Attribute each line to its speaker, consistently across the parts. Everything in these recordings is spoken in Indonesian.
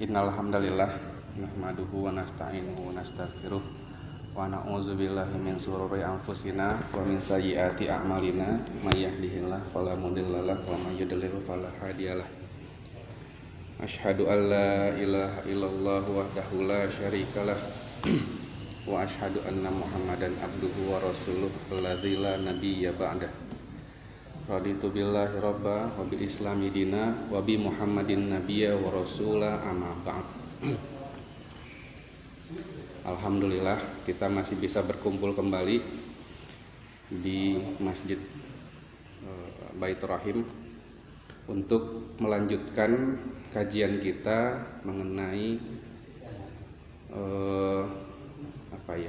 Speaker 1: Innal hamdalillah nahmaduhu wa nasta'inuhu wa nastaghfiruh wa na'udzu billahi min shururi anfusina wa min sayyiati a'malina may yahdihillahu fala mudhillalah wa may yudlil fala hadiyalah. Asyhadu an la ilaha illallah wahdahu la syarikalah wa asyhadu anna Muhammadan abduhu wa rasuluh alladzi la nabiyya ba'dah. Raditu billahi rabba wa bil islami dina wa bi Muhammadin nabiyya wa rasula amma ba'd. Alhamdulillah kita masih bisa berkumpul kembali di Masjid Baitur Rahim untuk melanjutkan kajian kita mengenai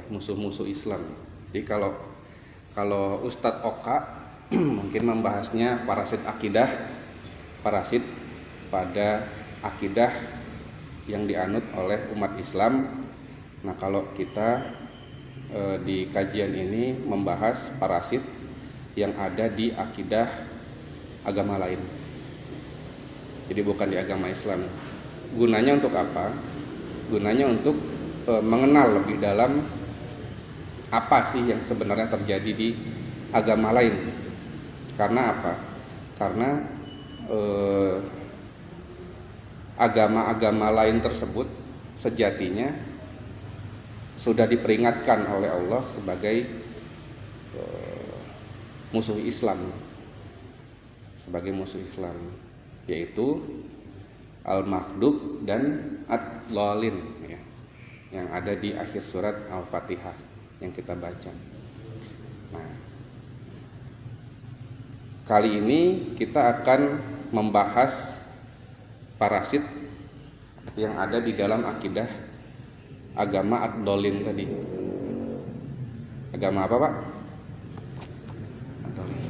Speaker 1: musuh-musuh Islam. Jadi kalau Ustadz Oka mungkin membahasnya parasit akidah, parasit pada akidah yang dianut oleh umat Islam. Nah, kalau kita di kajian ini membahas parasit yang ada di akidah agama lain. Jadi bukan di agama Islam. Gunanya untuk apa? Gunanya untuk mengenal lebih dalam apa sih yang sebenarnya terjadi di agama lain. Karena apa? Karena agama-agama lain tersebut sejatinya sudah diperingatkan oleh Allah sebagai musuh Islam, yaitu Al-Maghdub dan Ad-Dhalin, ya, yang ada di akhir surat Al-Fatihah yang kita baca. Nah, kali ini kita akan membahas parasit yang ada di dalam akidah agama Ad-Dhalin tadi. Agama apa, Pak? Ad-Dhalin.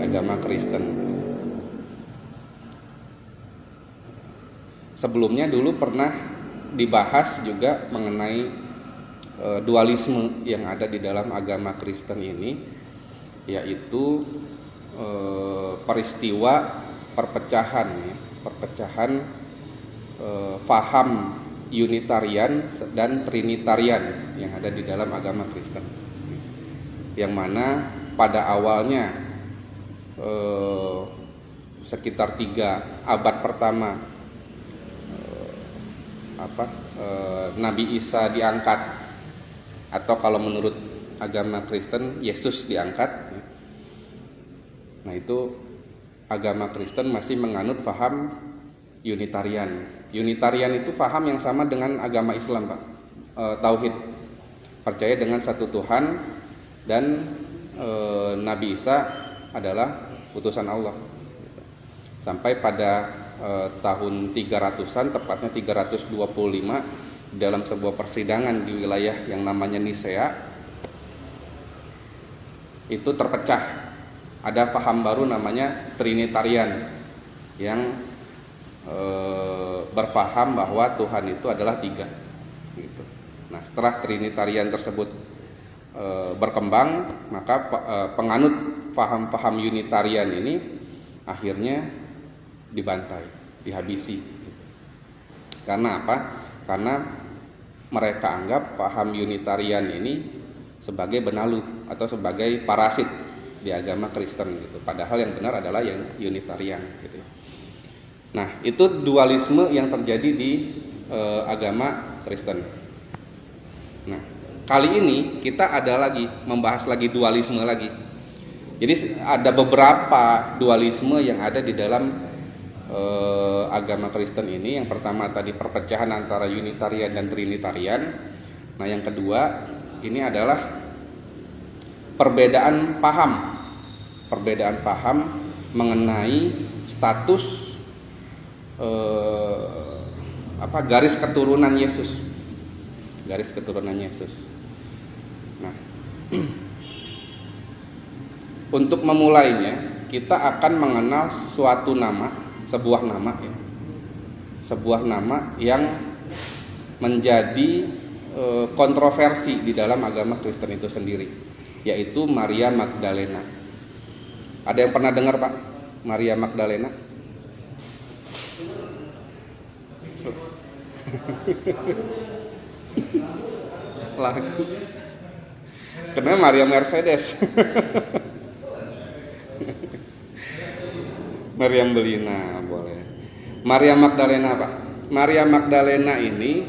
Speaker 1: Agama Kristen. Sebelumnya dulu pernah dibahas juga mengenai dualisme yang ada di dalam agama Kristen ini, yaitu peristiwa perpecahan faham Unitarian dan Trinitarian yang ada di dalam agama Kristen, yang mana pada awalnya sekitar 3 abad pertama Nabi Isa diangkat, atau kalau menurut agama Kristen Yesus diangkat. Nah, itu agama Kristen masih menganut faham Unitarian. Unitarian itu faham yang sama dengan agama Islam, Pak. Tauhid, percaya dengan satu Tuhan, dan Nabi Isa adalah utusan Allah. Sampai pada tahun 300-an, tepatnya 325, dalam sebuah persidangan di wilayah yang namanya Nisea, itu terpecah. Ada paham baru namanya Trinitarian yang berpaham bahwa Tuhan itu adalah 3 gitu. Nah, setelah Trinitarian tersebut berkembang, maka penganut paham-paham Unitarian ini akhirnya dibantai, dihabisi gitu. Karena apa? Karena mereka anggap paham Unitarian ini sebagai benalu atau sebagai parasit di agama Kristen gitu. Padahal yang benar adalah yang Unitarian gitu. Nah, itu dualisme yang terjadi di agama Kristen. Nah, kali ini kita membahas lagi dualisme lagi. Jadi ada beberapa dualisme yang ada di dalam agama Kristen ini. Yang pertama tadi perpecahan antara Unitarian dan Trinitarian. Nah, yang kedua ini adalah perbedaan paham mengenai status garis keturunan Yesus. Nah, untuk memulainya kita akan mengenal sebuah nama yang menjadi kontroversi di dalam agama Kristen itu sendiri, yaitu Maria Magdalena. Ada yang pernah dengar Pak? Maria Magdalena? Lagu. Kenapa Maria Mercedes? Maria Belina boleh. Maria Magdalena Pak? Maria Magdalena ini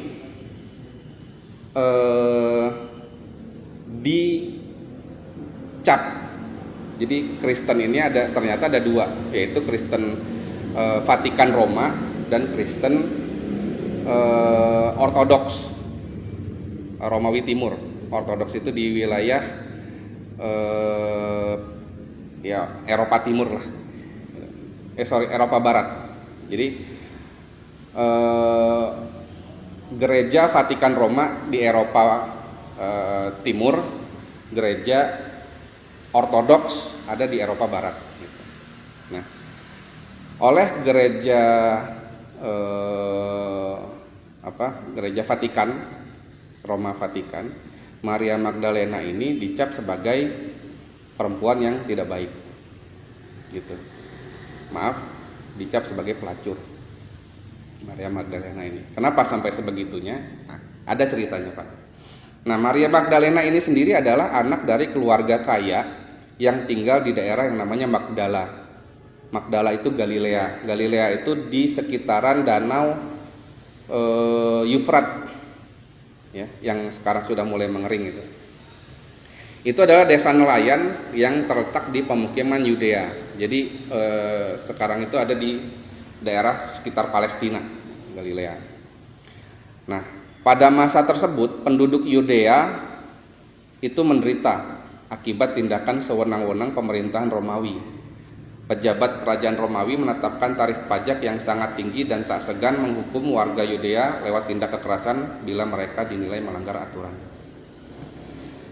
Speaker 1: dicap. Jadi Kristen ini ternyata ada dua, yaitu Kristen Vatikan Roma dan Kristen Ortodoks Romawi Timur. Ortodoks itu di wilayah ya Eropa Timur lah. Eropa Barat. Jadi gereja Vatikan Roma di Eropa Timur, gereja Ortodoks ada di Eropa Barat. Nah, oleh gereja gereja Vatikan, Roma Vatikan, Maria Magdalena ini dicap sebagai perempuan yang tidak baik, gitu. Maaf, dicap sebagai pelacur. Maria Magdalena ini. Kenapa sampai sebegitunya? Nah, ada ceritanya Pak. Nah, Maria Magdalena ini sendiri adalah anak dari keluarga kaya yang tinggal di daerah yang namanya Magdala. Magdala itu Galilea. Galilea itu di sekitaran danau Yufrat, ya, yang sekarang sudah mulai mengering itu. Itu adalah desa nelayan yang terletak di pemukiman Yudea. Jadi sekarang itu ada di daerah sekitar Palestina, Galilea. Nah, pada masa tersebut penduduk Yudea itu menderita akibat tindakan sewenang-wenang pemerintahan Romawi. Pejabat kerajaan Romawi menetapkan tarif pajak yang sangat tinggi dan tak segan menghukum warga Yudea lewat tindak kekerasan bila mereka dinilai melanggar aturan.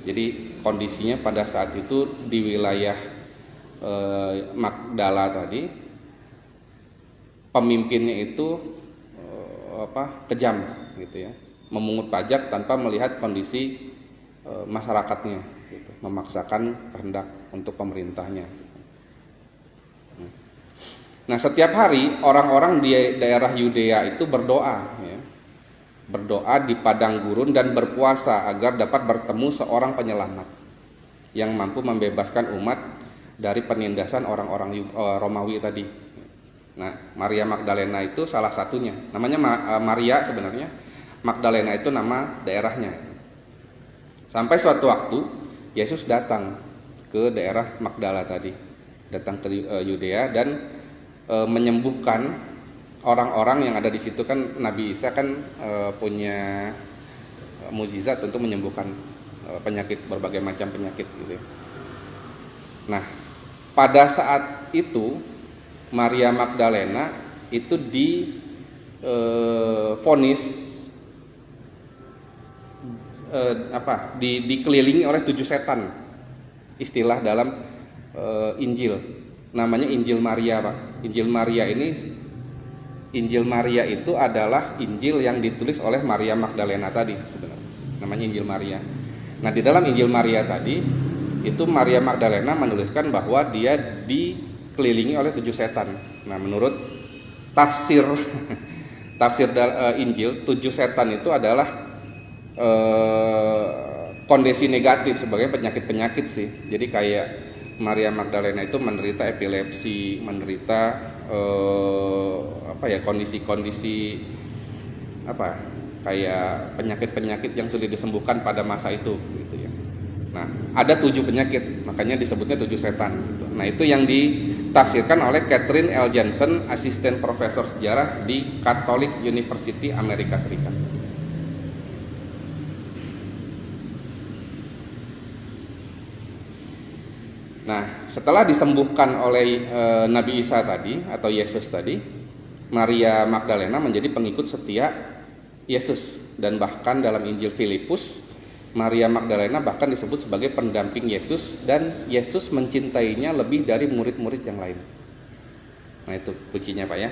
Speaker 1: Jadi kondisinya pada saat itu di wilayah Magdala tadi, pemimpinnya itu kejam gitu ya, memungut pajak tanpa melihat kondisi masyarakatnya, gitu, memaksakan kehendak untuk pemerintahnya. Nah, setiap hari orang-orang di daerah Yudea itu berdoa, ya, berdoa di padang gurun dan berpuasa agar dapat bertemu seorang penyelamat yang mampu membebaskan umat dari penindasan orang-orang Romawi tadi. Nah, Maria Magdalena itu salah satunya. Namanya Maria sebenarnya. Magdalena itu nama daerahnya. Sampai suatu waktu Yesus datang ke daerah Magdala tadi, datang ke Yudea dan menyembuhkan orang-orang yang ada di situ. Kan Nabi Isa kan punya mukjizat untuk menyembuhkan penyakit, berbagai macam penyakit gitu. Nah, pada saat itu Maria Magdalena itu divonis dikelilingi oleh 7 setan. Istilah dalam Injil namanya Injil Maria, Pak. Injil Maria itu adalah Injil yang ditulis oleh Maria Magdalena tadi sebenarnya. Namanya Injil Maria. Nah, di dalam Injil Maria tadi itu Maria Magdalena menuliskan bahwa dia dikelilingi oleh 7 setan. Nah, menurut tafsir Injil, 7 setan itu adalah kondisi negatif sebagai penyakit-penyakit sih. Jadi kayak Maria Magdalena itu menderita epilepsi, menderita kondisi-kondisi kayak penyakit-penyakit yang sulit disembuhkan pada masa itu gitu ya. Nah, ada 7 penyakit, makanya disebutnya 7 setan gitu. Nah, itu yang ditafsirkan oleh Catherine L. Johnson, asisten profesor sejarah di Catholic University Amerika Serikat. Nah, setelah disembuhkan oleh Nabi Isa tadi atau Yesus tadi, Maria Magdalena menjadi pengikut setia Yesus, dan bahkan dalam Injil Filipus, Maria Magdalena bahkan disebut sebagai pendamping Yesus, dan Yesus mencintainya lebih dari murid-murid yang lain. Nah, itu kuncinya, Pak ya.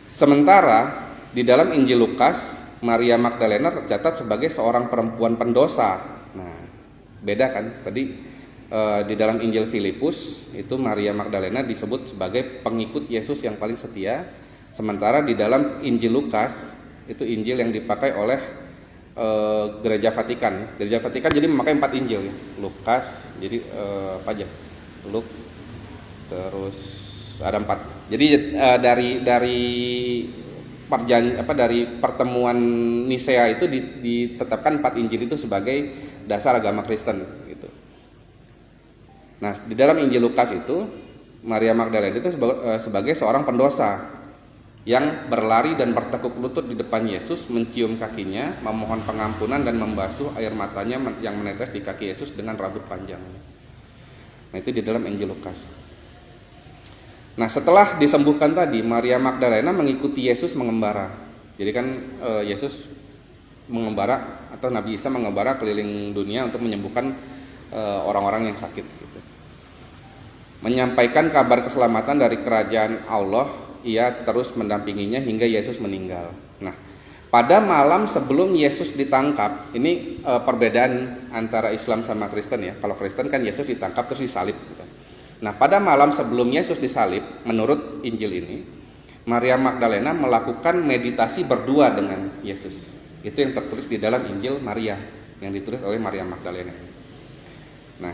Speaker 1: Sementara di dalam Injil Lukas, Maria Magdalena tercatat sebagai seorang perempuan pendosa. Nah, beda kan? Tadi di dalam Injil Filipus itu Maria Magdalena disebut sebagai pengikut Yesus yang paling setia, sementara di dalam Injil Lukas itu Injil yang dipakai oleh Gereja Vatikan. Gereja Vatikan jadi memakai 4 Injil ya. Lukas, jadi apa aja? Luk, terus ada 4. Jadi dari pertemuan Nisea itu ditetapkan 4 Injil itu sebagai dasar agama Kristen gitu. Nah, di dalam Injil Lukas itu Maria Magdalena itu sebagai seorang pendosa yang berlari dan bertekuk lutut di depan Yesus, mencium kakinya, memohon pengampunan dan membasuh air matanya yang menetes di kaki Yesus dengan rambut panjangnya. Nah, itu di dalam Injil Lukas. Nah, setelah disembuhkan tadi, Maria Magdalena mengikuti Yesus mengembara. Jadi kan Yesus mengembara atau Nabi Isa mengembara keliling dunia untuk menyembuhkan orang-orang yang sakit gitu. Menyampaikan kabar keselamatan dari kerajaan Allah, ia terus mendampinginya hingga Yesus meninggal. Nah, pada malam sebelum Yesus ditangkap, ini perbedaan antara Islam sama Kristen ya. Kalau Kristen kan Yesus ditangkap terus disalib gitu. Nah, pada malam sebelum Yesus disalib, menurut Injil ini, Maria Magdalena melakukan meditasi berdua dengan Yesus. Itu yang tertulis di dalam Injil Maria, yang ditulis oleh Maria Magdalena. Nah,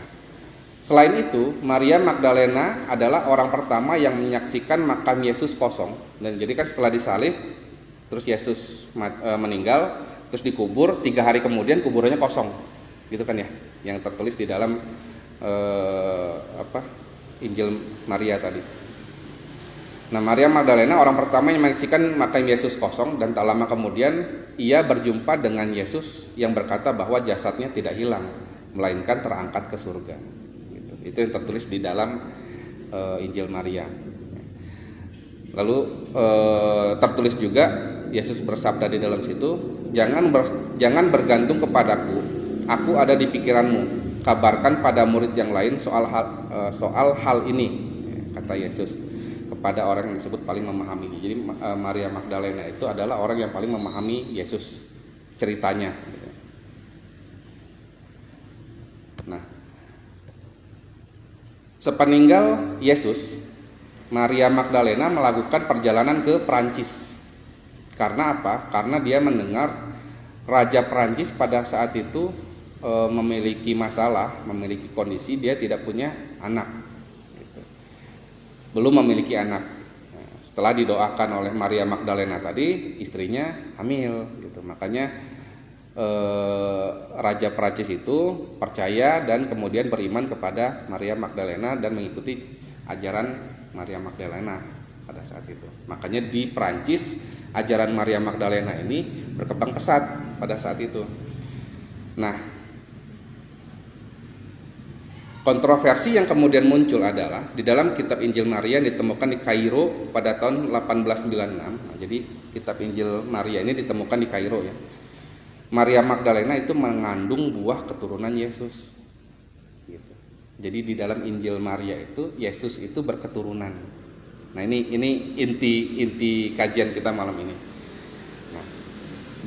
Speaker 1: selain itu, Maria Magdalena adalah orang pertama yang menyaksikan makam Yesus kosong. Dan jadi kan setelah disalib, terus Yesus meninggal, terus dikubur, 3 hari kemudian kuburannya kosong. Gitu kan ya, yang tertulis di dalam Injil Maria tadi. Nah, Maria Magdalena orang pertama yang menyaksikan makam Yesus kosong, dan tak lama kemudian ia berjumpa dengan Yesus yang berkata bahwa jasadnya tidak hilang, melainkan terangkat ke surga. Gitu. Itu yang tertulis di dalam Injil Maria. Lalu tertulis juga Yesus bersabda di dalam situ, jangan bergantung kepadaku, aku ada di pikiranmu. Kabarkan pada murid yang lain soal hal ini, kata Yesus kepada orang yang disebut paling memahami. Jadi Maria Magdalena itu adalah orang yang paling memahami Yesus ceritanya. Nah, sepeninggal Yesus, Maria Magdalena melakukan perjalanan ke Prancis. Karena apa? Karena dia mendengar Raja Prancis pada saat itu memiliki masalah, memiliki kondisi dia tidak punya anak, gitu. Belum memiliki anak. Nah, setelah didoakan oleh Maria Magdalena tadi, istrinya hamil, gitu. Makanya Raja Prancis itu percaya dan kemudian beriman kepada Maria Magdalena dan mengikuti ajaran Maria Magdalena pada saat itu. Makanya di Prancis ajaran Maria Magdalena ini berkembang pesat pada saat itu. Nah, kontroversi yang kemudian muncul adalah di dalam kitab Injil Maria yang ditemukan di Kairo pada tahun 1896. Nah, jadi kitab Injil Maria ini ditemukan di Kairo ya. Maria Magdalena itu mengandung buah keturunan Yesus. Gitu. Jadi di dalam Injil Maria itu Yesus itu berketurunan. Nah, ini inti kajian kita malam ini. Nah,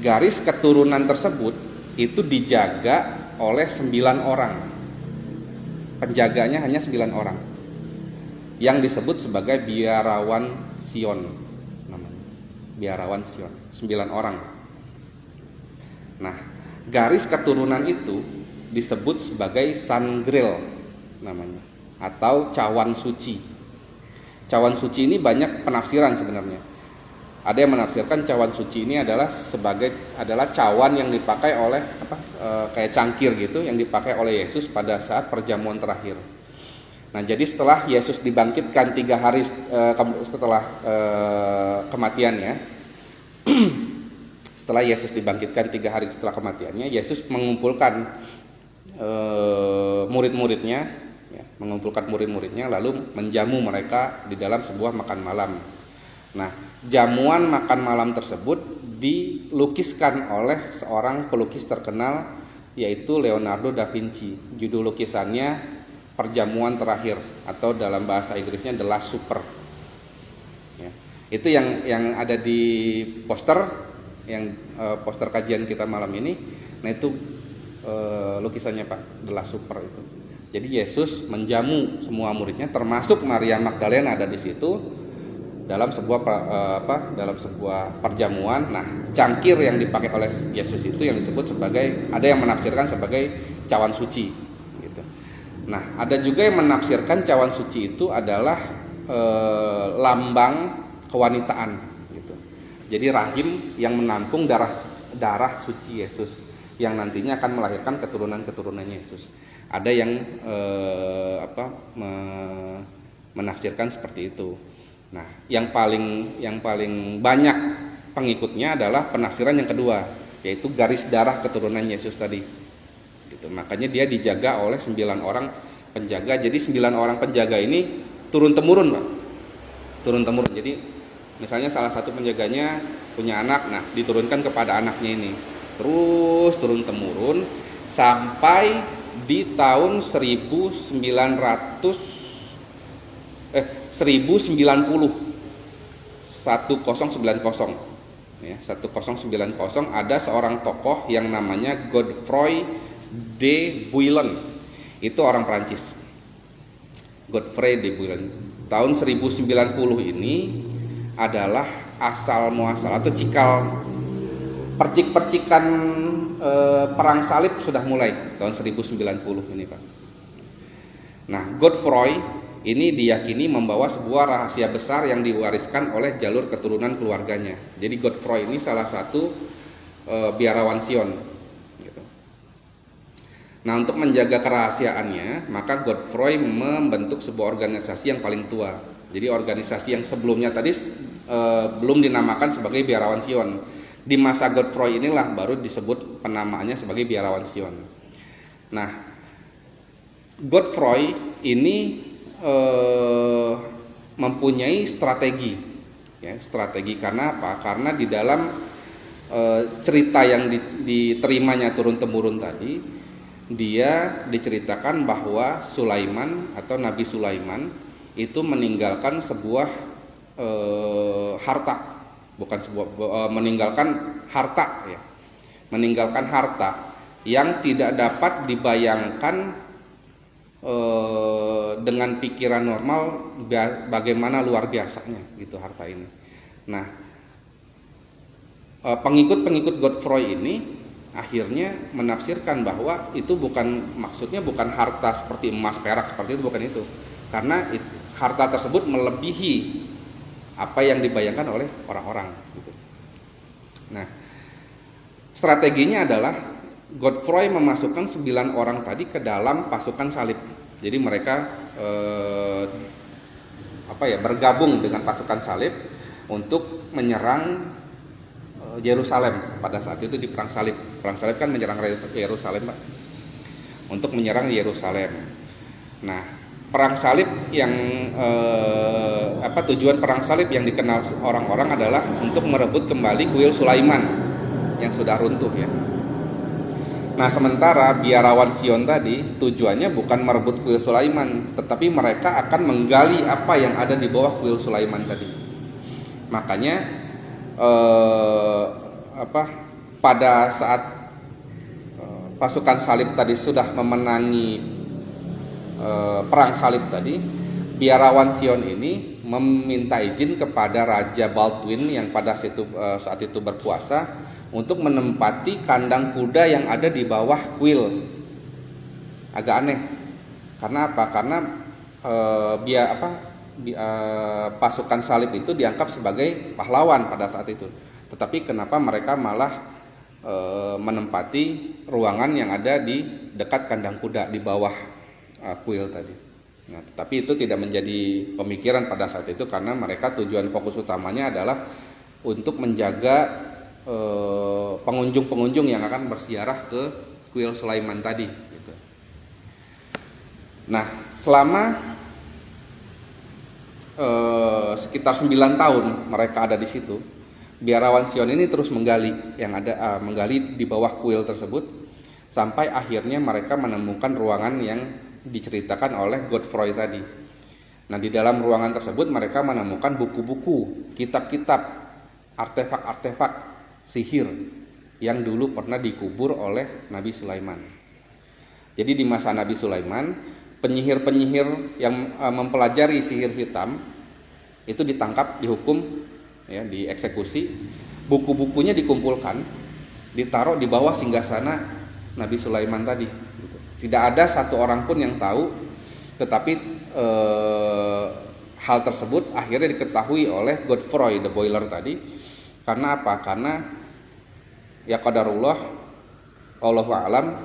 Speaker 1: garis keturunan tersebut itu dijaga oleh 9 orang. Penjaganya hanya 9 orang yang disebut sebagai biarawan Sion namanya. Biarawan Sion, 9 orang. Nah, garis keturunan itu disebut sebagai Sangril namanya, atau cawan suci. Cawan suci ini banyak penafsiran sebenarnya. Ada yang menafsirkan cawan suci ini adalah cawan yang dipakai oleh kayak cangkir gitu yang dipakai oleh Yesus pada saat perjamuan terakhir. Nah, jadi setelah Yesus dibangkitkan 3 hari setelah kematiannya, setelah Yesus dibangkitkan 3 hari setelah kematiannya, Yesus mengumpulkan murid-muridnya lalu menjamu mereka di dalam sebuah makan malam. Nah, jamuan makan malam tersebut dilukiskan oleh seorang pelukis terkenal yaitu Leonardo da Vinci. Judul lukisannya Perjamuan Terakhir atau dalam bahasa Inggrisnya The Last Supper. Ya, itu yang ada di poster kajian kita malam ini. Nah, itu lukisannya Pak, The Last Supper itu. Jadi Yesus menjamu semua muridnya, termasuk Maria Magdalena ada di situ dalam sebuah perjamuan. Nah, cangkir yang dipakai oleh Yesus itu yang disebut sebagai, ada yang menafsirkan sebagai cawan suci gitu. Nah, ada juga yang menafsirkan cawan suci itu adalah lambang kewanitaan gitu. Jadi rahim yang menampung darah suci Yesus yang nantinya akan melahirkan keturunan Yesus. Ada yang menafsirkan seperti itu. Nah, yang paling banyak pengikutnya adalah penafsiran yang kedua, yaitu garis darah keturunan Yesus tadi. Gitu. Makanya dia dijaga oleh 9 orang penjaga. Jadi 9 orang penjaga ini turun temurun, Pak. Turun temurun. Jadi misalnya salah satu penjaganya punya anak, nah diturunkan kepada anaknya ini. Terus turun temurun sampai di tahun 1090 ya, 1090 ada seorang tokoh yang namanya Godefroy de Bouillon. Itu orang Prancis. Godefroy de Bouillon. Tahun 1090 ini adalah asal muasal atau cikal percikan perang salib sudah mulai tahun 1090 ini, Pak. Nah, Godefroy ini diyakini membawa sebuah rahasia besar yang diwariskan oleh jalur keturunan keluarganya. Jadi Godefroy ini salah satu biarawan Sion. Gitu. Nah, untuk menjaga kerahasiaannya, maka Godefroy membentuk sebuah organisasi yang paling tua. Jadi organisasi yang sebelumnya tadi belum dinamakan sebagai biarawan Sion. Di masa Godefroy inilah baru disebut penamaannya sebagai biarawan Sion. Nah, Godefroy ini mempunyai strategi, ya, strategi karena apa? Karena di dalam cerita yang diterimanya turun temurun tadi, dia diceritakan bahwa Sulaiman atau Nabi Sulaiman itu meninggalkan sebuah harta, meninggalkan harta, ya, meninggalkan harta yang tidak dapat dibayangkan dengan pikiran normal bagaimana luar biasanya gitu harta ini. Nah, pengikut Godefroy ini akhirnya menafsirkan bahwa itu maksudnya bukan harta seperti emas perak seperti itu, bukan itu, karena harta tersebut melebihi apa yang dibayangkan oleh orang-orang gitu. Nah, strateginya adalah Godefroy memasukkan 9 orang tadi ke dalam pasukan salib. Jadi mereka bergabung dengan pasukan salib untuk menyerang Yerusalem pada saat itu di perang salib. Perang salib kan menyerang Yerusalem, Pak. Untuk menyerang Yerusalem. Nah, perang salib yang tujuan perang salib yang dikenal orang-orang adalah untuk merebut kembali kuil Sulaiman yang sudah runtuh, ya. Nah, sementara biarawan Sion tadi tujuannya bukan merebut kuil Sulaiman, tetapi mereka akan menggali apa yang ada di bawah kuil Sulaiman tadi. Makanya pada saat pasukan salib tadi sudah memenangi perang salib tadi, biarawan Sion ini meminta izin kepada Raja Baldwin yang pada saat itu berkuasa untuk menempati kandang kuda yang ada di bawah kuil. Agak aneh. Karena apa? Karena pasukan salib itu dianggap sebagai pahlawan pada saat itu. Tetapi kenapa mereka malah menempati ruangan yang ada di dekat kandang kuda di bawah kuil tadi. Nah, tapi itu tidak menjadi pemikiran pada saat itu karena mereka tujuan fokus utamanya adalah untuk menjaga pengunjung-pengunjung yang akan berziarah ke kuil Sulaiman tadi gitu. Nah, selama sekitar 9 tahun mereka ada di situ, biarawan Sion ini terus menggali di bawah kuil tersebut sampai akhirnya mereka menemukan ruangan yang diceritakan oleh Godefroy tadi. Nah, di dalam ruangan tersebut mereka menemukan buku-buku, kitab-kitab, artefak-artefak sihir yang dulu pernah dikubur oleh Nabi Sulaiman. Jadi di masa Nabi Sulaiman, penyihir-penyihir yang mempelajari sihir hitam itu ditangkap, dihukum, ya, dieksekusi. Buku-bukunya dikumpulkan, ditaruh di bawah singgasana Nabi Sulaiman tadi. Tidak ada satu orang pun yang tahu, tetapi hal tersebut akhirnya diketahui oleh Godfrey the Boiler tadi. Karena apa? Karena ya qadarullah, Allahu a'lam,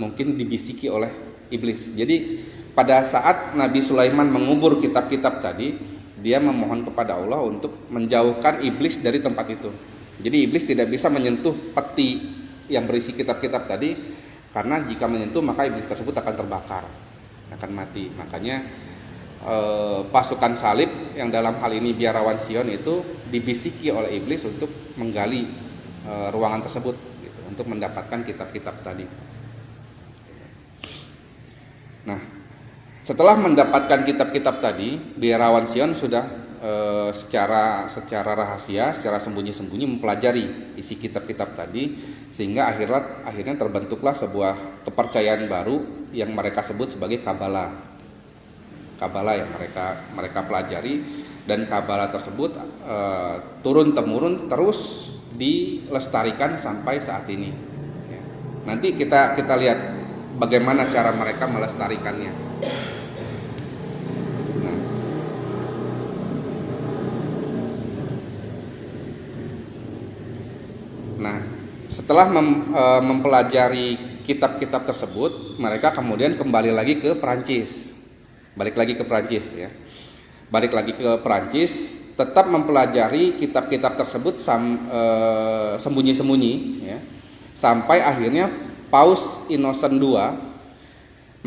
Speaker 1: mungkin dibisiki oleh iblis. Jadi pada saat Nabi Sulaiman mengubur kitab-kitab tadi, dia memohon kepada Allah untuk menjauhkan iblis dari tempat itu. Jadi iblis tidak bisa menyentuh peti yang berisi kitab-kitab tadi, karena jika menyentuh maka iblis tersebut akan terbakar, akan mati. Makanya pasukan salib yang dalam hal ini biarawan Sion itu dibisiki oleh iblis untuk menggali ruangan tersebut gitu, untuk mendapatkan kitab-kitab tadi. Nah, setelah mendapatkan kitab-kitab tadi, biarawan Sion sudah secara rahasia, secara sembunyi-sembunyi mempelajari isi kitab-kitab tadi, sehingga akhirnya terbentuklah sebuah kepercayaan baru yang mereka sebut sebagai Kabbala. Kabbala yang mereka pelajari, dan Kabbala tersebut turun temurun terus dilestarikan sampai saat ini. Ya. Nanti kita lihat bagaimana cara mereka melestarikannya. Nah, setelah mempelajari kitab-kitab tersebut, mereka kemudian kembali lagi ke Perancis. Balik lagi ke Perancis, tetap mempelajari kitab-kitab tersebut sembunyi-sembunyi, ya, sampai akhirnya Paus Innocent II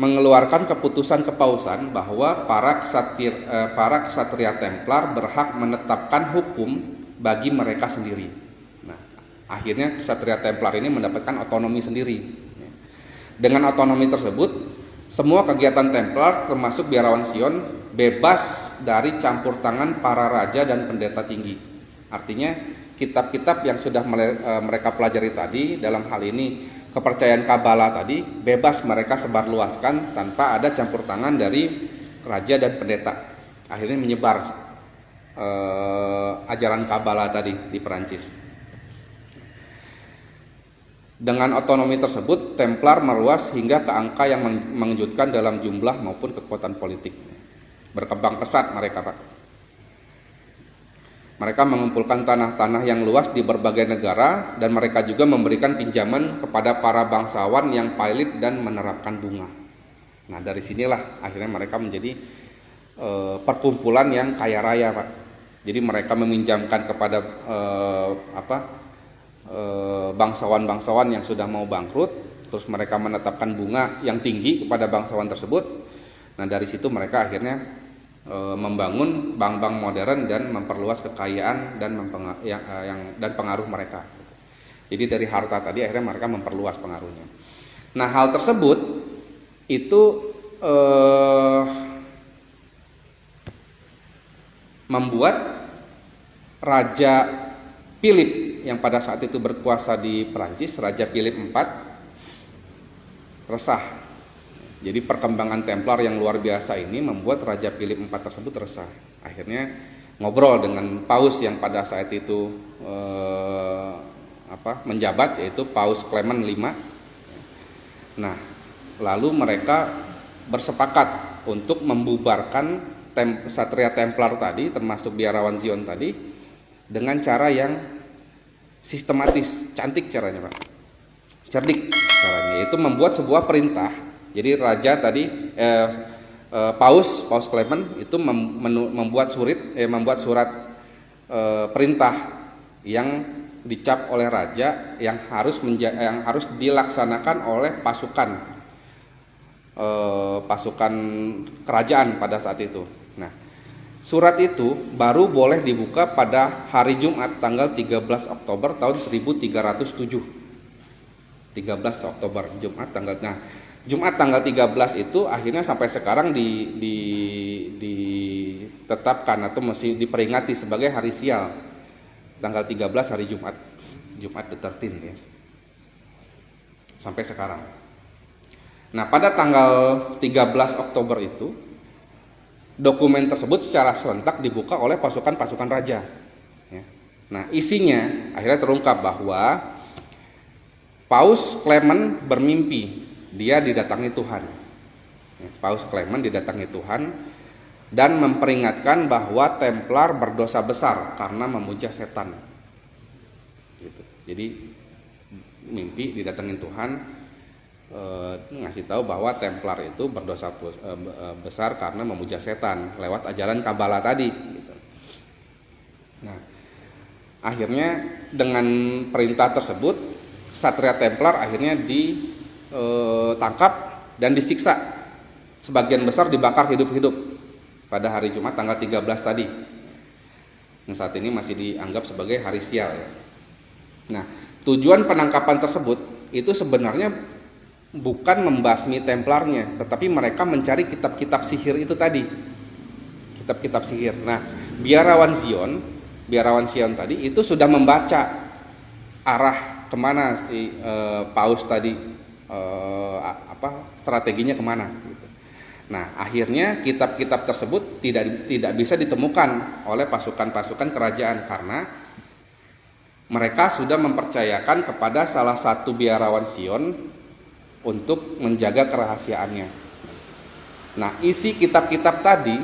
Speaker 1: mengeluarkan keputusan kepausan bahwa para ksatria Templar berhak menetapkan hukum bagi mereka sendiri. Nah, akhirnya ksatria Templar ini mendapatkan otonomi sendiri. Dengan otonomi tersebut, semua kegiatan Templar termasuk biarawan Sion bebas dari campur tangan para raja dan pendeta tinggi. Artinya kitab-kitab yang sudah mereka pelajari tadi, dalam hal ini kepercayaan Kabbala tadi, bebas mereka sebarluaskan tanpa ada campur tangan dari raja dan pendeta. Akhirnya menyebar ajaran Kabbala tadi di Perancis. Dengan otonomi tersebut, Templar meluas hingga ke angka yang mengejutkan dalam jumlah maupun kekuatan politik. Berkembang pesat mereka, Pak. Mereka mengumpulkan tanah-tanah yang luas di berbagai negara, dan mereka juga memberikan pinjaman kepada para bangsawan yang pailit dan menerapkan bunga. Nah, dari sinilah akhirnya mereka menjadi perkumpulan yang kaya raya, Pak. Jadi mereka meminjamkan kepada bangsawan-bangsawan yang sudah mau bangkrut, terus mereka menetapkan bunga yang tinggi kepada bangsawan tersebut. Nah, dari situ mereka akhirnya membangun bank-bank modern dan memperluas kekayaan dan pengaruh mereka. Jadi dari harta tadi akhirnya mereka memperluas pengaruhnya. Nah, hal tersebut itu membuat Raja Philip yang pada saat itu berkuasa di Perancis, Raja Philip IV, resah. Jadi perkembangan Templar yang luar biasa ini membuat Raja Philip IV tersebut resah. Akhirnya ngobrol dengan Paus yang pada saat itu menjabat, yaitu Paus Clement V. Nah, lalu mereka bersepakat untuk membubarkan Ksatria Templar tadi, termasuk biarawan Zion tadi, dengan cara yang sistematis, cantik caranya, Pak. Cerdik caranya, yaitu membuat sebuah perintah. Jadi raja tadi Paus Clement itu membuat surat perintah yang dicap oleh raja yang harus dilaksanakan oleh pasukan kerajaan pada saat itu. Nah, surat itu baru boleh dibuka pada hari Jumat tanggal 13 Oktober tahun 1307. 13 Oktober, Jumat tanggal. Nah, Jumat tanggal 13 itu akhirnya sampai sekarang ditetapkan atau masih diperingati sebagai hari sial. Tanggal 13 hari Jumat the 13th, ya. Sampai sekarang. Nah, pada tanggal 13 Oktober itu dokumen tersebut secara serentak dibuka oleh pasukan-pasukan raja. Ya. Nah, isinya akhirnya terungkap bahwa Paus Clement bermimpi dia didatangi Tuhan. Ya, Paus Clement didatangi Tuhan dan memperingatkan bahwa Templar berdosa besar karena memuja setan. Gitu. Jadi mimpi didatengin Tuhan, ngasih tahu bahwa Templar itu berdosa besar karena memuja setan lewat ajaran Kabbalah tadi. Gitu. Nah, akhirnya dengan perintah tersebut, Ksatria Templar akhirnya ditangkap dan disiksa. Sebagian besar dibakar hidup-hidup pada hari Jumat tanggal 13 tadi. Yang saat ini masih dianggap sebagai hari sial. Ya. Nah, tujuan penangkapan tersebut itu sebenarnya bukan membasmi Templarnya, tetapi mereka mencari kitab-kitab sihir itu tadi. Kitab-kitab sihir. Nah, biarawan Sion tadi itu sudah membaca arah kemana si Paus tadi, strateginya kemana. Gitu. Nah, akhirnya kitab-kitab tersebut tidak bisa ditemukan oleh pasukan-pasukan kerajaan karena mereka sudah mempercayakan kepada salah satu biarawan Sion untuk menjaga kerahasiaannya. Nah, isi kitab-kitab tadi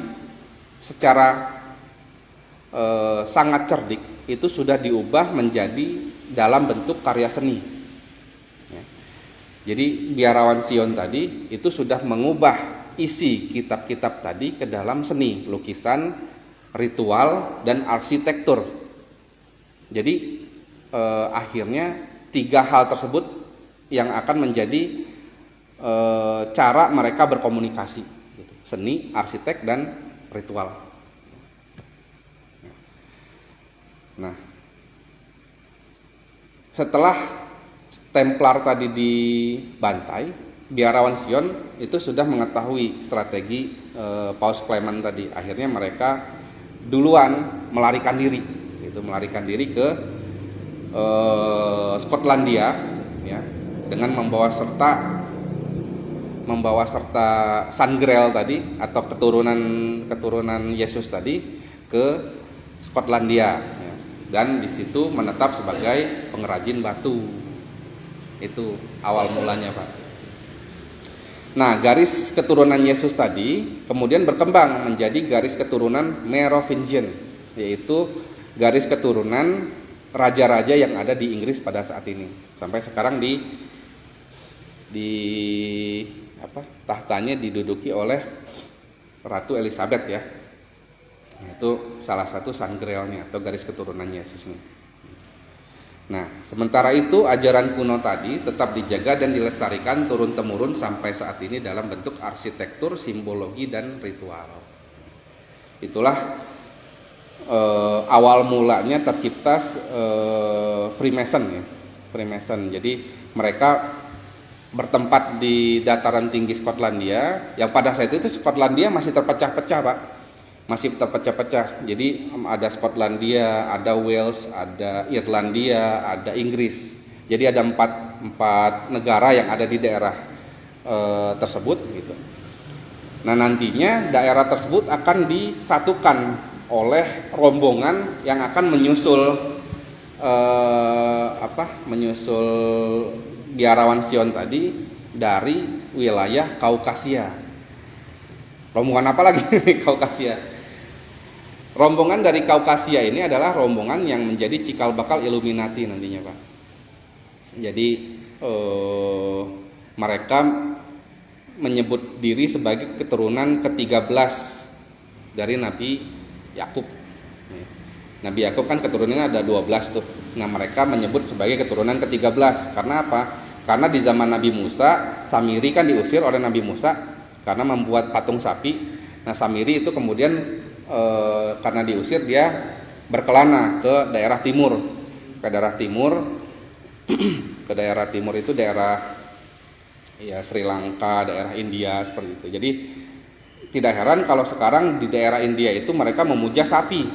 Speaker 1: secara sangat cerdik itu sudah diubah menjadi dalam bentuk karya seni. Ya. Jadi biarawan Sion tadi itu sudah mengubah isi kitab-kitab tadi ke dalam seni, lukisan, ritual, dan arsitektur. Jadi akhirnya 3 hal tersebut yang akan menjadi cara mereka berkomunikasi, gitu. Seni, arsitek, dan ritual. Nah, setelah Templar tadi dibantai, biarawan Sion itu sudah mengetahui strategi Paus Clement tadi. Akhirnya mereka duluan melarikan diri ke Skotlandia, ya, dengan membawa serta Sangreal tadi atau keturunan Yesus tadi ke Skotlandia, ya, dan di situ menetap sebagai pengrajin batu. Itu awal mulanya, Pak. Nah, garis keturunan Yesus tadi kemudian berkembang menjadi garis keturunan Merovingian, yaitu garis keturunan raja-raja yang ada di Inggris pada saat ini. Sampai sekarang tahtanya diduduki oleh Ratu Elizabeth, ya. Itu salah satu Sangrealnya atau garis keturunan Yesusnya. Nah, sementara itu ajaran kuno tadi tetap dijaga dan dilestarikan turun-temurun sampai saat ini dalam bentuk arsitektur, simbologi, dan ritual. Itulah awal mulanya tercipta Freemason, ya. Freemason. Jadi mereka bertempat di dataran tinggi Skotlandia, yang pada saat itu Skotlandia masih terpecah-pecah, Pak. Masih terpecah-pecah. Jadi ada Skotlandia, ada Wales, ada Irlandia, ada Inggris. Jadi ada empat negara yang ada di daerah tersebut, gitu. Nah, nantinya daerah tersebut akan disatukan oleh rombongan yang akan menyusul biarawan Sion tadi dari wilayah Kaukasia. Rombongan apa lagi? Kaukasia. Rombongan dari Kaukasia ini adalah rombongan yang menjadi cikal bakal Illuminati nantinya, Pak. Jadi mereka menyebut diri sebagai keturunan ke-13 dari Nabi Yakub. Nabi Yakub kan keturunannya ada 12 tuh. Nah, mereka menyebut sebagai keturunan ke-13. Karena apa? Karena di zaman Nabi Musa, Samiri kan diusir oleh Nabi Musa karena membuat patung sapi. Nah, Samiri itu kemudian karena diusir dia berkelana ke daerah timur. Ke daerah timur itu daerah ya Sri Lanka, daerah India seperti itu. Jadi tidak heran kalau sekarang di daerah India itu mereka memuja sapi,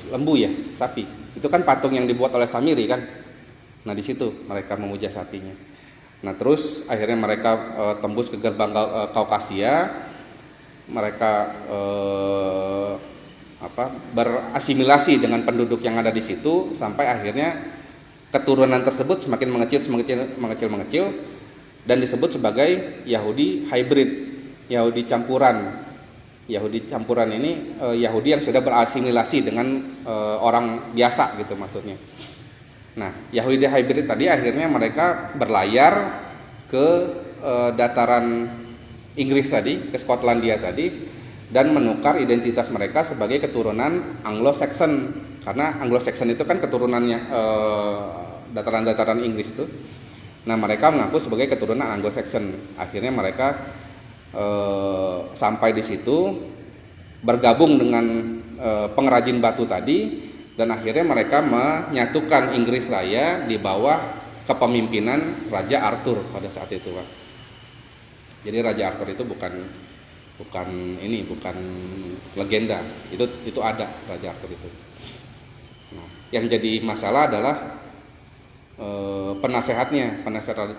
Speaker 1: lembu ya, sapi. Itu kan patung yang dibuat oleh Samiri kan. Nah, di situ mereka memuja sapinya. Nah terus akhirnya mereka tembus ke gerbang Kaukasia, mereka berasimilasi dengan penduduk yang ada di situ sampai akhirnya keturunan tersebut semakin mengecil dan disebut sebagai Yahudi hybrid, Yahudi campuran. Yahudi campuran ini Yahudi yang sudah berasimilasi dengan orang biasa gitu maksudnya. Nah, Yahudi hybrid tadi akhirnya mereka berlayar ke dataran Inggris tadi, ke Skotlandia tadi, dan menukar identitas mereka sebagai keturunan Anglo-Saxon, karena Anglo-Saxon itu kan keturunannya dataran-dataran Inggris itu. Nah, mereka mengaku sebagai keturunan Anglo-Saxon. Akhirnya mereka sampai di situ bergabung dengan pengrajin batu tadi, dan akhirnya mereka menyatukan Inggris Raya di bawah kepemimpinan Raja Arthur pada saat itu, Pak. Jadi Raja Arthur itu bukan legenda, itu ada Raja Arthur itu. Nah, yang jadi masalah adalah penasehat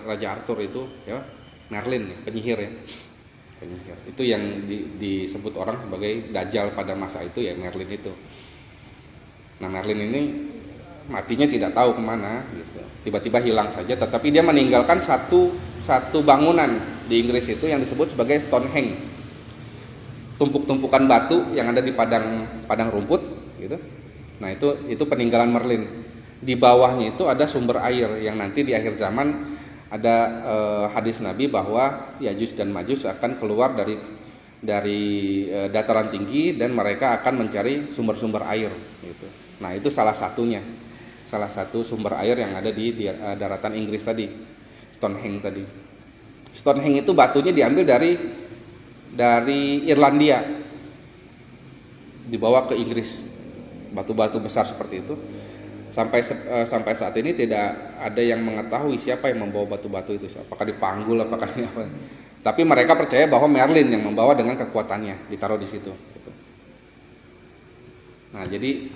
Speaker 1: Raja Arthur itu ya Merlin, penyihir ya. Penyihir. Itu yang disebut orang sebagai Dajjal pada masa itu ya, Merlin itu. Nah, Merlin ini matinya tidak tahu kemana gitu. Tiba-tiba hilang saja, tetapi dia meninggalkan satu bangunan di Inggris itu yang disebut sebagai Stonehenge. Tumpuk-tumpukan batu yang ada di padang rumput gitu. Nah, itu peninggalan Merlin. Di bawahnya itu ada sumber air yang nanti di akhir zaman ada hadis Nabi bahwa Yajuj dan Majuj akan keluar dari dataran tinggi dan mereka akan mencari sumber-sumber air gitu. Nah, itu salah satu sumber air yang ada di daratan Inggris tadi, Stonehenge tadi. Stonehenge itu batunya diambil dari Irlandia, dibawa ke Inggris, batu-batu besar seperti itu. Sampai saat ini tidak ada yang mengetahui siapa yang membawa batu-batu itu, apakah dipanggul, apakah apa. Tapi mereka percaya bahwa Merlin yang membawa dengan kekuatannya, ditaruh di situ. Nah, jadi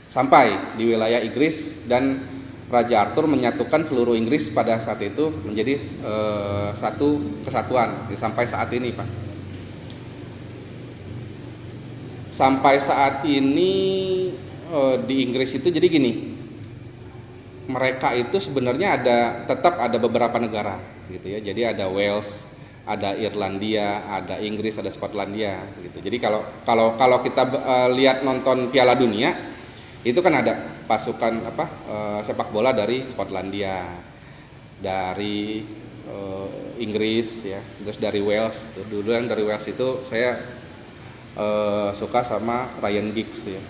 Speaker 1: sampai di wilayah Inggris dan Raja Arthur menyatukan seluruh Inggris pada saat itu menjadi satu kesatuan sampai saat ini, Pak. Sampai saat ini di Inggris itu jadi gini, mereka itu sebenarnya tetap ada beberapa negara gitu ya. Jadi ada Wales, ada Irlandia, ada Inggris, ada Skotlandia gitu. Jadi kalau kita lihat nonton Piala Dunia itu kan ada pasukan sepak bola dari Skotlandia, dari Inggris ya, terus dari Wales. Dulu yang dari Wales itu saya suka sama Ryan Giggs ya.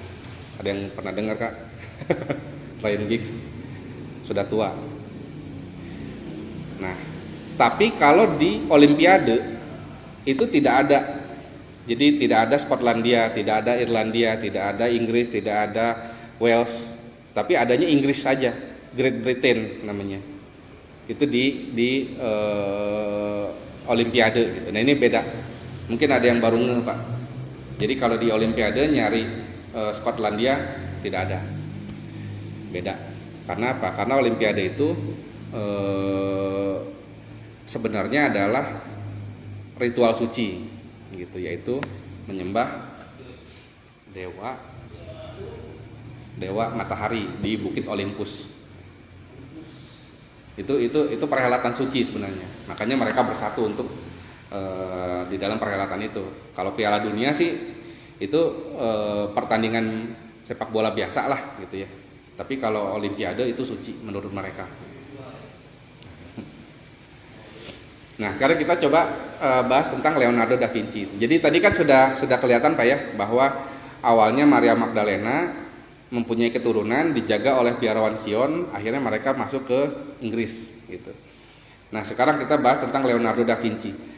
Speaker 1: Ada yang pernah dengar, Kak? Ryan Giggs sudah tua. Nah, tapi kalau di Olimpiade itu tidak ada. Jadi tidak ada Skotlandia, tidak ada Irlandia, tidak ada Inggris, tidak ada Wales, tapi adanya Inggris saja, Great Britain namanya. Itu di Olimpiade gitu. Nah, ini beda. Mungkin ada yang baru ngeh, Pak. Jadi kalau di Olimpiade nyari Skotlandia tidak ada, beda. Karena apa? Karena Olimpiade itu sebenarnya adalah ritual suci, gitu, yaitu menyembah dewa matahari di Bukit Olympus. Itu perhelatan suci sebenarnya. Makanya mereka bersatu untuk di dalam perhelatan itu. Kalau Piala Dunia sih itu pertandingan sepak bola biasa lah gitu ya. Tapi kalau Olimpiade itu suci menurut mereka. Nah, sekarang kita coba bahas tentang Leonardo da Vinci. Jadi tadi kan sudah kelihatan, Pak ya, bahwa awalnya Maria Magdalena mempunyai keturunan dijaga oleh biarawan Sion, akhirnya mereka masuk ke Inggris gitu. Nah, sekarang kita bahas tentang Leonardo da Vinci.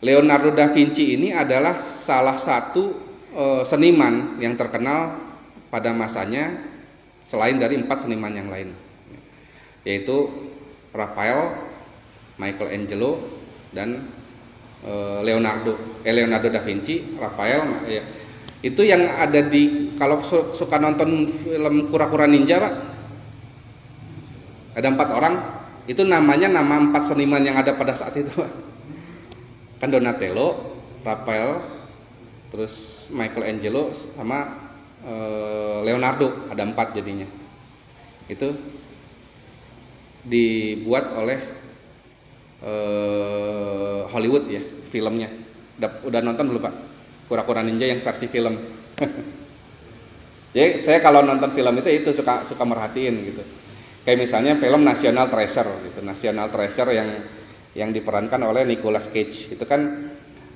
Speaker 1: Leonardo da Vinci ini adalah salah satu seniman yang terkenal pada masanya selain dari 4 seniman yang lain, yaitu Raphael, Michelangelo, dan Leonardo da Vinci. Raphael ya, itu yang ada di, kalau suka nonton film Kura-Kura Ninja, Pak, Ada 4 orang, itu namanya nama 4 seniman yang ada pada saat itu. Kan Donatello, Raphael, terus Michelangelo sama Leonardo, ada 4 jadinya. Itu dibuat oleh Hollywood ya, filmnya. Udah nonton belum Pak? Kura-kura Ninja yang versi film. Jadi saya kalau nonton film itu suka merhatiin gitu. Kayak misalnya film National Treasure gitu. National Treasure yang diperankan oleh Nicolas Cage. Itu kan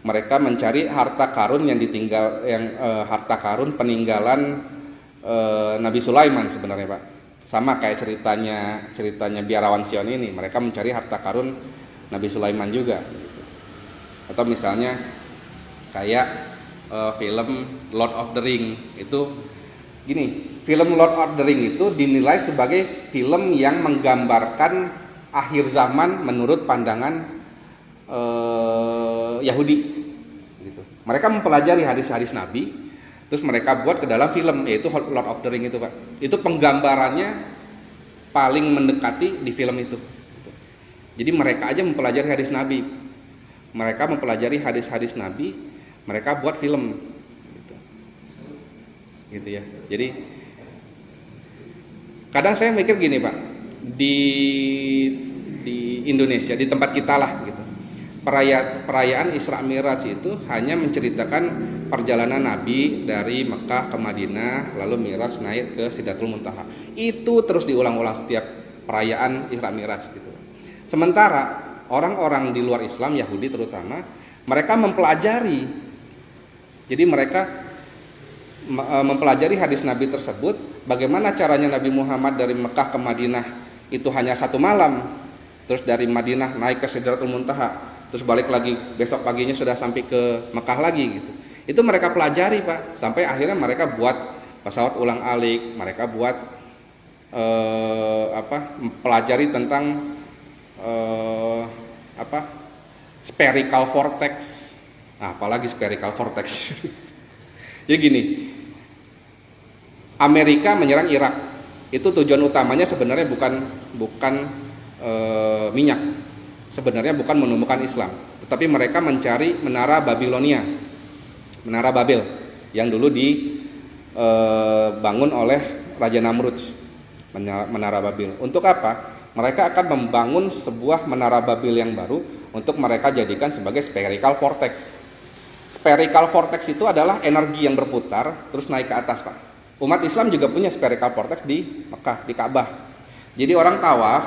Speaker 1: mereka mencari harta karun yang harta karun peninggalan Nabi Sulaiman sebenarnya Pak. Sama kayak ceritanya Biarawan Sion ini, mereka mencari harta karun Nabi Sulaiman juga gitu. Atau misalnya kayak film Lord of the Ring itu gini, film Lord of the Ring itu dinilai sebagai film yang menggambarkan akhir zaman menurut pandangan Yahudi gitu. Mereka mempelajari hadis-hadis Nabi, terus mereka buat ke dalam film, yaitu Lord of the Ring itu Pak. Itu penggambarannya paling mendekati di film itu. Jadi mereka aja mempelajari hadis Nabi. Mereka mempelajari hadis-hadis Nabi, mereka buat film gitu ya. Jadi kadang saya mikir gini Pak, di Indonesia, di tempat kita lah gitu, perayaan Isra Mi'raj itu hanya menceritakan perjalanan Nabi dari Mekah ke Madinah, lalu Mi'raj naik ke Sidratul Muntaha. Itu terus diulang-ulang setiap perayaan Isra Mi'raj gitu. Sementara orang-orang di luar Islam, Yahudi terutama, mereka mempelajari. Jadi mereka mempelajari hadis Nabi tersebut, bagaimana caranya Nabi Muhammad dari Mekah ke Madinah itu hanya 1 malam, terus dari Madinah naik ke Sidratul Muntaha, terus balik lagi besok paginya sudah sampai ke Mekah lagi gitu. Itu mereka pelajari Pak, sampai akhirnya mereka buat pesawat ulang-alik, mereka buat pelajari tentang spherical vortex. Nah, apalagi spherical vortex. Jadi gini, Amerika menyerang Irak, itu tujuan utamanya sebenarnya bukan minyak, sebenarnya bukan menemukan Islam, tetapi mereka mencari menara Babilonia, menara Babel yang dulu dibangun oleh Raja Namrud, menara Babel. Untuk apa? Mereka akan membangun sebuah menara Babel yang baru untuk mereka jadikan sebagai spherical vortex. Spherical vortex itu adalah energi yang berputar terus naik ke atas Pak. Umat Islam juga punya spherical vortex di Mekah, di Ka'bah. Jadi orang tawaf,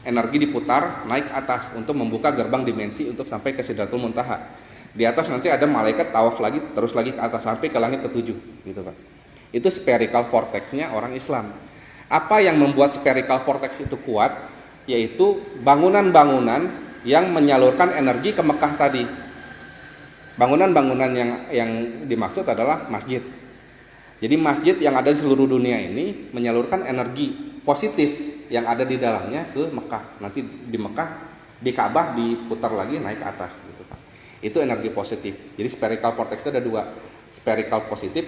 Speaker 1: energi diputar naik ke atas untuk membuka gerbang dimensi untuk sampai ke Sidratul Muntaha. Di atas nanti ada malaikat tawaf lagi, terus lagi ke atas sampai ke langit ke-7 gitu Pak. Itu spherical vortex-nya orang Islam. Apa yang membuat spherical vortex itu kuat? Yaitu bangunan-bangunan yang menyalurkan energi ke Mekah tadi. Bangunan-bangunan yang dimaksud adalah masjid. Jadi masjid yang ada di seluruh dunia ini menyalurkan energi positif yang ada di dalamnya ke Mekah. Nanti di Mekah, di Ka'bah diputar lagi naik ke atas gitu Pak. Itu energi positif. Jadi spherical vortex itu ada 2, spherical positif,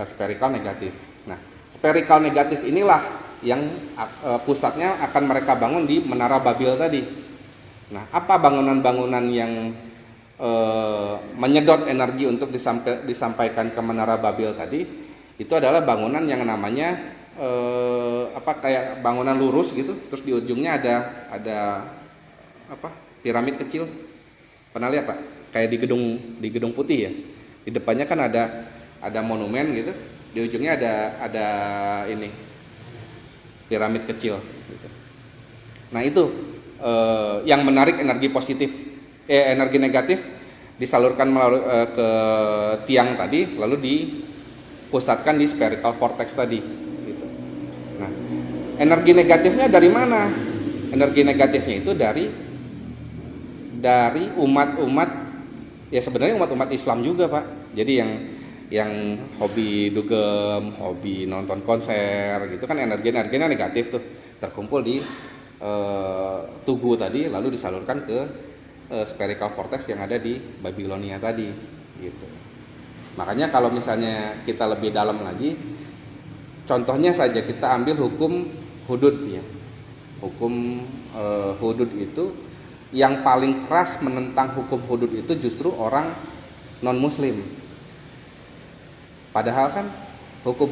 Speaker 1: spherical negatif. Nah, spherical negatif inilah yang pusatnya akan mereka bangun di menara Babel tadi. Nah, apa bangunan-bangunan yang menyedot energi untuk disampaikan ke menara Babel tadi? Itu adalah bangunan yang namanya kayak bangunan lurus gitu, terus di ujungnya ada piramid kecil. Pernah lihat Pak? Kayak di gedung putih ya. Di depannya kan ada monumen gitu. Di ujungnya ada ini piramid kecil gitu. Nah, itu yang menarik energi positif, energi negatif disalurkan melalui ke tiang tadi, lalu dipusatkan di spherical vortex tadi gitu. Nah, energi negatifnya dari mana? Energi negatifnya itu dari umat-umat, ya sebenarnya umat-umat Islam juga Pak. Jadi yang hobi dugem, hobi nonton konser gitu kan, energinya negatif tuh terkumpul di tugu tadi, lalu disalurkan ke spherical vortex yang ada di Babilonia tadi gitu. Makanya kalau misalnya kita lebih dalam lagi, contohnya saja kita ambil hukum hudud ya. hukum hudud itu yang paling keras menentang hukum hudud itu justru orang non muslim. Padahal kan hukum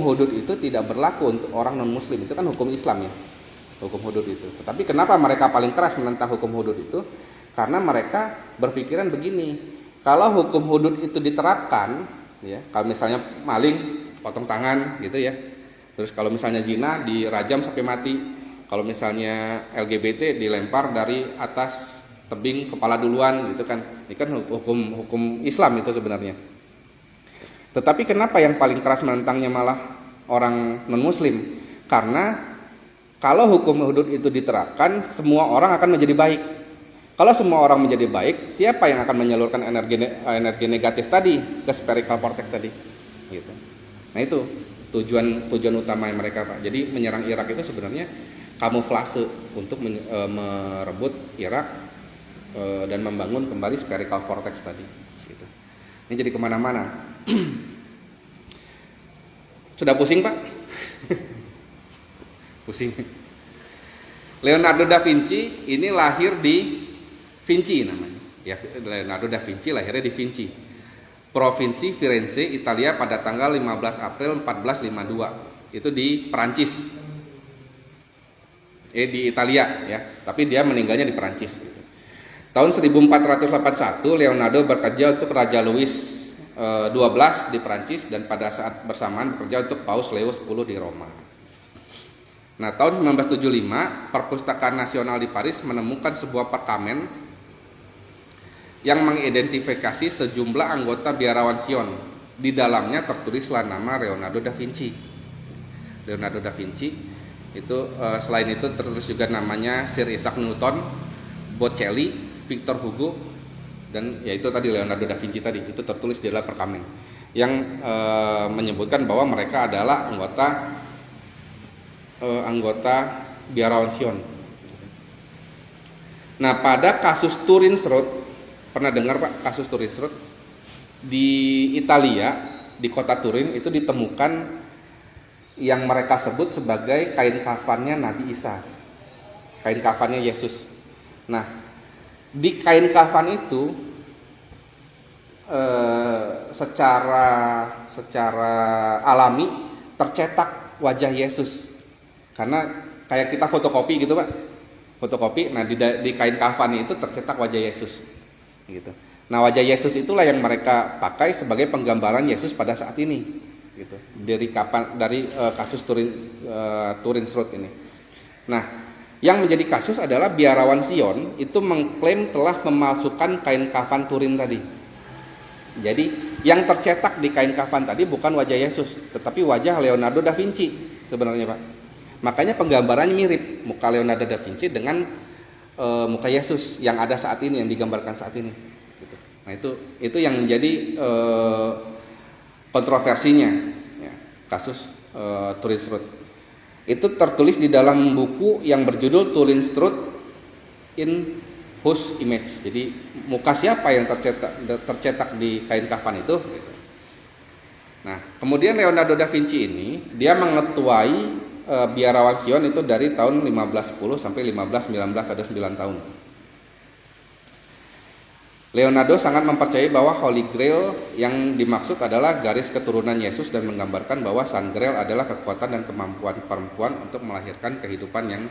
Speaker 1: hudud itu tidak berlaku untuk orang non muslim, itu kan hukum Islam ya, hukum hudud itu. Tetapi kenapa mereka paling keras menentang hukum hudud itu? Karena mereka berpikiran begini, kalau hukum hudud itu diterapkan, ya, kalau misalnya maling potong tangan gitu ya, terus kalau misalnya zina dirajam sampai mati, kalau misalnya LGBT dilempar dari atas tebing kepala duluan gitu kan, ini kan hukum Islam itu sebenarnya. Tetapi kenapa yang paling keras menentangnya malah orang non muslim? Karena kalau hukum hudud itu diterapkan, semua orang akan menjadi baik. Kalau semua orang menjadi baik, siapa yang akan menyalurkan energi negatif tadi ke spherical cortex tadi? Gitu. Nah itu tujuan utama mereka, Pak. Jadi menyerang Irak itu sebenarnya kamuflase untuk merebut Irak dan membangun kembali spherical cortex tadi. Gitu. Ini jadi kemana-mana. Sudah pusing, Pak? Pusing. Leonardo da Vinci ini lahir di Vinci namanya. Ya, Leonardo da Vinci lahirnya di Vinci, Provinsi Firenze, Italia pada tanggal 15 April 1452. Itu di Perancis. Di Italia ya, tapi dia meninggalnya di Perancis. Tahun 1481 Leonardo bekerja untuk Raja Louis XII di Perancis dan pada saat bersamaan bekerja untuk Paus Leo X di Roma. Nah, tahun 1975 Perpustakaan Nasional di Paris menemukan sebuah perkamen yang mengidentifikasi sejumlah anggota biarawan Sion. Di dalamnya tertulislah nama Leonardo da Vinci. Leonardo da Vinci itu selain itu tertulis juga namanya Sir Isaac Newton, Botticelli, Victor Hugo, dan yaitu tadi Leonardo da Vinci tadi itu tertulis di dalam perkamen yang menyebutkan bahwa mereka adalah anggota biarawan Sion. Nah, pada kasus Turin's-Road, pernah dengar Pak kasus Turin's-Road? Di Italia, di kota Turin itu ditemukan yang mereka sebut sebagai kain kafannya Nabi Isa, kain kafannya Yesus. Nah, di kain kafan itu secara alami tercetak wajah Yesus, karena kayak kita fotokopi gitu Pak, fotokopi. Nah, di kain kafan itu tercetak wajah Yesus gitu. Nah, wajah Yesus itulah yang mereka pakai sebagai penggambaran Yesus pada saat ini gitu. Dari kasus Turin's-Road ini. Nah, yang menjadi kasus adalah biarawan Sion itu mengklaim telah memalsukan kain kafan Turin tadi. Jadi yang tercetak di kain kafan tadi bukan wajah Yesus, tetapi wajah Leonardo da Vinci sebenarnya Pak. Makanya penggambarannya mirip muka Leonardo da Vinci dengan muka Yesus yang ada saat ini, yang digambarkan saat ini. Gitu. Nah itu yang menjadi kontroversinya, ya, kasus Turin's-Road. Itu tertulis di dalam buku yang berjudul Turin's-Road in Whose Image. Jadi muka siapa yang tercetak di kain kafan itu? Gitu. Nah, kemudian Leonardo da Vinci ini dia mengetuai biarawan Sion itu dari tahun 1510 sampai 1519, ada 9 tahun. Leonardo sangat mempercayai bahwa Holy Grail yang dimaksud adalah garis keturunan Yesus dan menggambarkan bahwa Sang Grail adalah kekuatan dan kemampuan perempuan untuk melahirkan kehidupan yang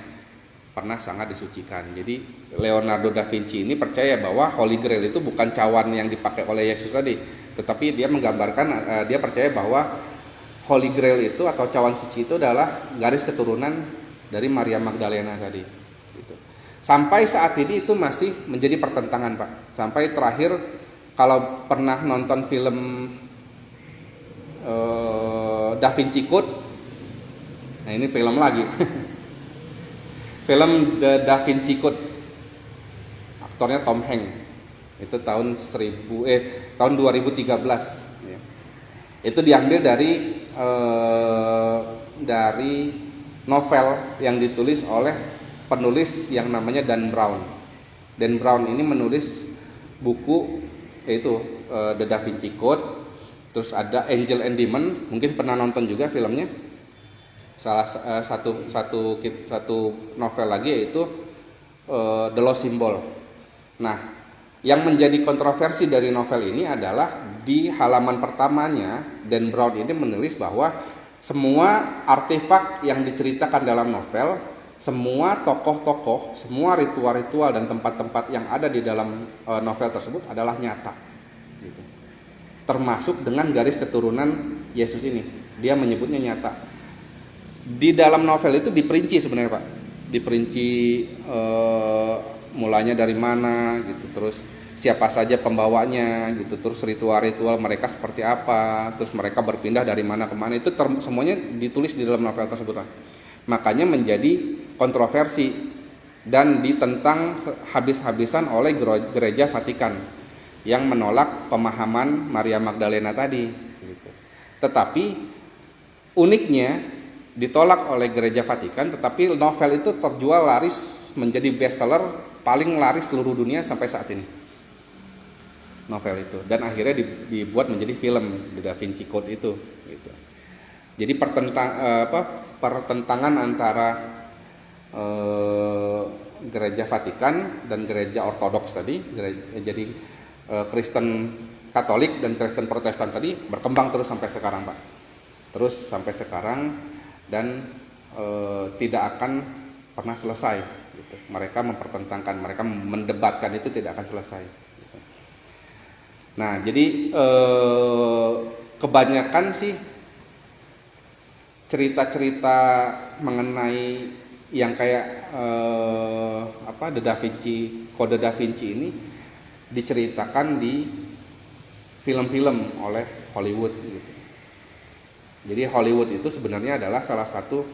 Speaker 1: pernah sangat disucikan. Jadi Leonardo da Vinci ini percaya bahwa Holy Grail itu bukan cawan yang dipakai oleh Yesus tadi, tetapi dia menggambarkan, dia percaya bahwa Holy Grail itu atau cawan suci itu adalah garis keturunan dari Maria Magdalena tadi. Gitu. Sampai saat ini itu masih menjadi pertentangan Pak. Sampai terakhir kalau pernah nonton film Da Vinci Code, nah ini film lagi, film The Da Vinci Code, aktornya Tom Hanks, itu tahun 2013. Ya. Itu diambil dari novel yang ditulis oleh penulis yang namanya Dan Brown. Dan Brown ini menulis buku yaitu The Da Vinci Code, terus ada Angel and Demon, mungkin pernah nonton juga filmnya. Satu novel lagi yaitu The Lost Symbol. Nah, yang menjadi kontroversi dari novel ini adalah di halaman pertamanya Dan Brown ini menulis bahwa semua artefak yang diceritakan dalam novel, semua tokoh-tokoh, semua ritual-ritual dan tempat-tempat yang ada di dalam novel tersebut adalah nyata. Gitu. Termasuk dengan garis keturunan Yesus ini, dia menyebutnya nyata. Di dalam novel itu diperinci sebenarnya Pak, diperinci mulanya dari mana gitu, terus siapa saja pembawanya gitu, terus ritual-ritual mereka seperti apa, terus mereka berpindah dari mana ke mana, itu semuanya ditulis di dalam novel tersebut Pak. Makanya menjadi kontroversi dan ditentang habis-habisan oleh gereja Vatikan yang menolak pemahaman Maria Magdalena tadi gitu. Tetapi uniknya ditolak oleh gereja Vatikan, tetapi novel itu terjual laris menjadi bestseller paling laris seluruh dunia sampai saat ini. Novel itu, dan akhirnya dibuat menjadi film The Da Vinci Code itu gitu. Jadi pertentangan antara gereja Vatikan dan gereja Ortodoks tadi, jadi Kristen Katolik dan Kristen Protestan tadi berkembang terus sampai sekarang Pak, terus sampai sekarang dan tidak akan pernah selesai gitu. Mereka mempertentangkan, mereka mendebatkan, itu tidak akan selesai gitu. Nah jadi kebanyakan sih cerita-cerita mengenai yang kayak The Da Vinci, Kode Da Vinci ini diceritakan di film-film oleh Hollywood gitu. Jadi Hollywood itu sebenarnya adalah salah satu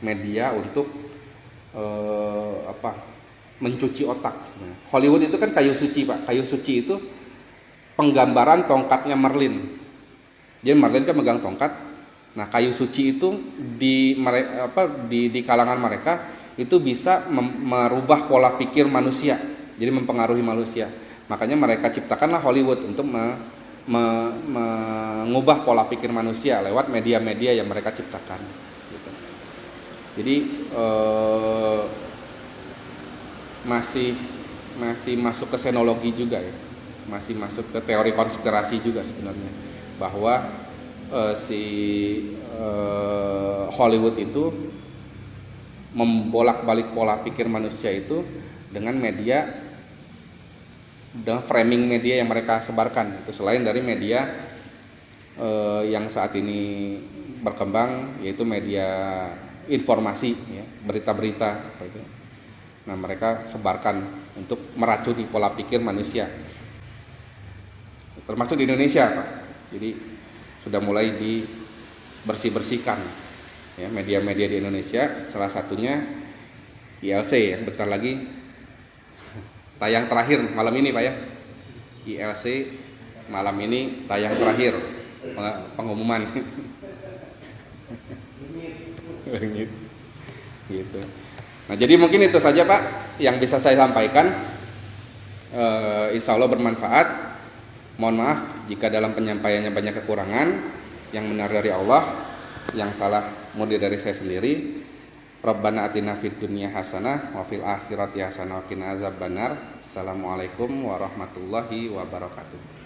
Speaker 1: media untuk mencuci otak sebenarnya. Hollywood itu kan kayu suci Pak. Kayu suci itu penggambaran tongkatnya Merlin. Jadi Merlin kan megang tongkat. Nah, kayu suci itu di kalangan mereka itu bisa merubah pola pikir manusia. Jadi mempengaruhi manusia. Makanya mereka ciptakanlah Hollywood untuk mengubah pola pikir manusia lewat media-media yang mereka ciptakan gitu. Jadi masih masuk ke xenologi juga ya, masih masuk ke teori konspirasi juga sebenarnya, bahwa Hollywood itu membolak-balik pola pikir manusia itu dengan media, dengan framing media yang mereka sebarkan itu. Selain dari media yang saat ini berkembang, yaitu media informasi ya, berita-berita gitu. Nah, mereka sebarkan untuk meracuni pola pikir manusia, termasuk di Indonesia Pak. Jadi sudah mulai dibersih-bersihkan ya, media-media di Indonesia, salah satunya ILC yang bentar lagi tayang terakhir malam ini Pak ya. ILC malam ini tayang terakhir pengumuman gitu. Nah, jadi mungkin itu saja Pak yang bisa saya sampaikan. Insya Allah bermanfaat. Mohon maaf jika dalam penyampaiannya banyak kekurangan. Yang benar dari Allah, yang salah murni dari saya sendiri. Rabbana atina fid dunya hasanah wa fil akhirati hasanah wa qina azabannar. Assalamualaikum warahmatullahi wabarakatuh.